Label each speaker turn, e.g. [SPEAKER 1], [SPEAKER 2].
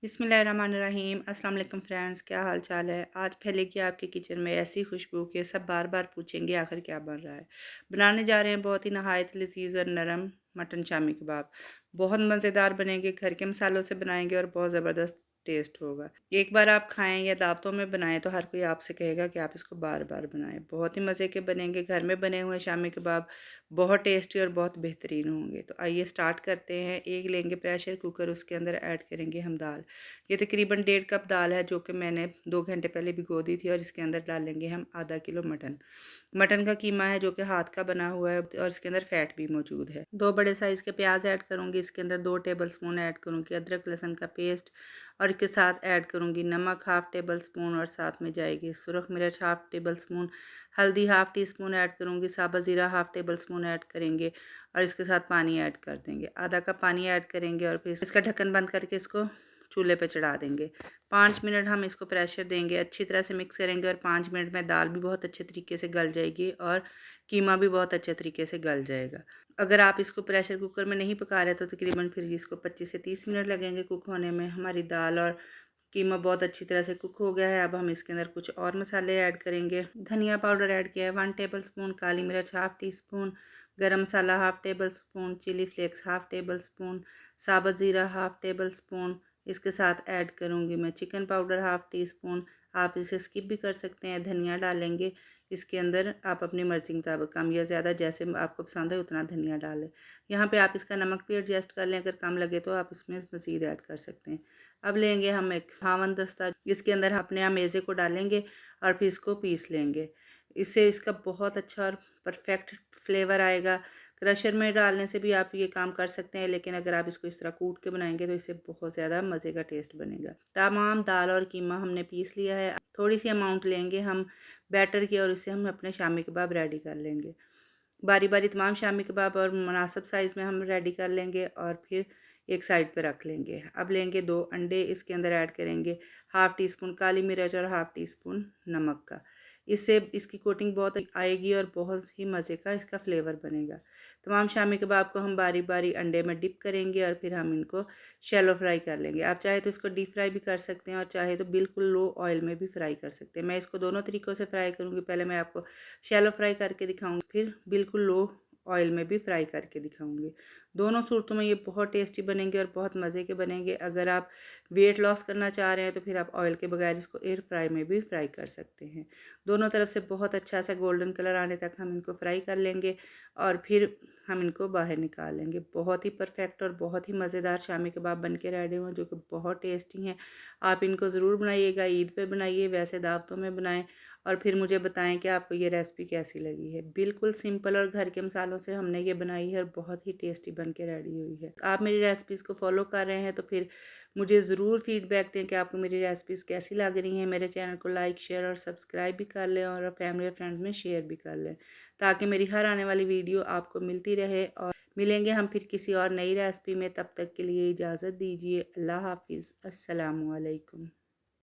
[SPEAKER 1] बिस्मिल्लाहिर्रहमानिर्रहीम। अस्सलाम वालेकुम फ्रेंड्स, क्या हाल चाल है। आज फैलेगी आपके किचन में ऐसी खुशबू कि सब बार बार पूछेंगे आखिर क्या बन रहा है। बनाने जा रहे हैं बहुत ही नहायत लजीज और नरम मटन शामी कबाब। बहुत मज़ेदार बनेंगे, घर के मसालों से बनाएंगे और बहुत ज़बरदस्त टेस्ट होगा। एक बार आप खाएं या दावतों में बनाएं तो हर कोई आपसे कहेगा कि आप इसको बार बार बनाएं। बहुत ही मज़े के बनेंगे, घर में बने हुए शामी कबाब बहुत टेस्टी और बहुत बेहतरीन होंगे। तो आइए स्टार्ट करते हैं। एक लेंगे प्रेशर कुकर, उसके अंदर ऐड करेंगे हम दाल। ये तकरीबन 1.5 कप दाल है जो कि मैंने 2 घंटे पहले भिगो दी थी, और इसके अंदर डालेंगे हम आधा किलो मटन। मटन का कीमा है जो कि हाथ का बना हुआ है और इसके अंदर फैट भी मौजूद है। 2 बड़े साइज़ के प्याज ऐड करूँगी, इसके अंदर 2 टेबल स्पून ऐड करूँगी अदरक लहसुन का पेस्ट, और इसके साथ ऐड करूँगी नमक हाफ़ टेबल स्पून, और साथ में जाएगी सुरख मिर्च हाफ़ टेबल स्पून, हल्दी हाफ़ टी स्पून ऐड करूँगी, साबुत ज़ीरा हाफ़ टेबल स्पून ऐड करेंगे, और इसके साथ पानी ऐड कर देंगे। आधा कप पानी ऐड करेंगे और फिर इसका ढक्कन बंद करके इसको चूल्हे पे चढ़ा देंगे। 5 मिनट हम इसको प्रेशर देंगे, अच्छी तरह से मिक्स करेंगे, और 5 मिनट में दाल भी बहुत अच्छे तरीके से गल जाएगी और कीमा भी बहुत अच्छे तरीके से गल जाएगा। अगर आप इसको प्रेशर कुकर में नहीं पका रहे तो तकरीबन फिर इसको 25 से 30 मिनट लगेंगे कुक होने में। हमारी दाल और कीमा बहुत अच्छी तरह से कुक हो गया है। अब हम इसके अंदर कुछ और मसाले ऐड करेंगे। धनिया पाउडर ऐड किया है 1 टेबल स्पून, काली मिर्च half teaspoon, garam masala half tablespoon, chilli flakes half tablespoon, साबुत ज़ीरा हाफ़ टेबल स्पून। इसके साथ ऐड करूँगी मैं chicken powder half tea spoon. आप इसे स्किप भी कर सकते हैं। धनिया डालेंगे इसके अंदर आप अपनी मर्ज़ी के मुताबिक कम या ज़्यादा जैसे आपको पसंद है उतना धनिया डालें। यहाँ पे आप इसका नमक भी एडजस्ट कर लें, अगर कम लगे तो आप उसमें मज़ीद ऐड कर सकते हैं। अब लेंगे हम एक हावन दस्ता, इसके अंदर अपने अमेज़े को डालेंगे और फिर इसको पीस लेंगे। इससे इसका बहुत अच्छा और परफेक्ट फ्लेवर आएगा। क्रशर में डालने से भी आप ये काम कर सकते हैं, लेकिन अगर आप इसको इस तरह कूट के बनाएंगे तो इससे बहुत ज़्यादा मज़े का टेस्ट बनेगा। तमाम दाल और कीमा हमने पीस लिया है। थोड़ी सी अमाउंट लेंगे हम बैटर की, और इससे हम अपने शामी कबाब रेडी कर लेंगे। बारी बारी तमाम शामी कबाब और मुनासिब साइज़ में हम रेडी कर लेंगे और फिर एक साइड पे रख लेंगे। अब लेंगे 2 अंडे, इसके अंदर ऐड करेंगे हाफ़ टी स्पून काली मिर्च और हाफ़ टी स्पून नमक का। इससे इसकी कोटिंग बहुत आएगी और बहुत ही मज़े का इसका फ्लेवर बनेगा। तमाम शामी कबाब को हम बारी बारी अंडे में डिप करेंगे और फिर हम इनको शैलो फ्राई कर लेंगे। आप चाहे तो इसको डीप फ्राई भी कर सकते हैं और चाहे तो बिल्कुल लो ऑयल में भी फ्राई कर सकते हैं। मैं इसको दोनों तरीक़ों से फ्राई करूँगी। पहले मैं आपको शैलो फ्राई करके दिखाऊँगी, फिर बिल्कुल लो ऑयल में भी फ्राई करके दिखाऊँगी। दोनों सूरतों में ये बहुत टेस्टी बनेंगे और बहुत मज़े के बनेंगे। अगर आप वेट लॉस करना चाह रहे हैं तो फिर आप ऑयल के बगैर इसको एयर फ्राई में भी फ्राई कर सकते हैं। दोनों तरफ से बहुत अच्छा सा गोल्डन कलर आने तक हम इनको फ्राई कर लेंगे और फिर हम इनको बाहर निकाल लेंगे। बहुत ही परफेक्ट और बहुत ही मज़ेदार शामी कबाब बन के रेडी हुए, जो कि बहुत टेस्टी हैं। आप इनको ज़रूर बनाइएगा, ईद पे बनाइए, वैसे दावतों में बनाएँ, और फिर मुझे बताएं कि आपको ये रेसिपी कैसी लगी है। बिल्कुल सिंपल और घर के मसालों से हमने ये बनाई है और बहुत ही टेस्टी बन के रेडी हुई है। आप मेरी रेसिपीज़ को फॉलो कर रहे हैं तो फिर मुझे ज़रूर फीडबैक दें कि आपको मेरी रेसिपीज़ कैसी लग रही हैं। मेरे चैनल को लाइक शेयर और सब्सक्राइब भी कर लें और फैमिली और फ्रेंड्स में शेयर भी कर लें, ताकि मेरी हर आने वाली वीडियो आपको मिलती रहे। और मिलेंगे हम फिर किसी और नई रेसिपी में, तब तक के लिए इजाज़त दीजिए। अल्लाह हाफ़िज़। अस्सलामु अलैकुम।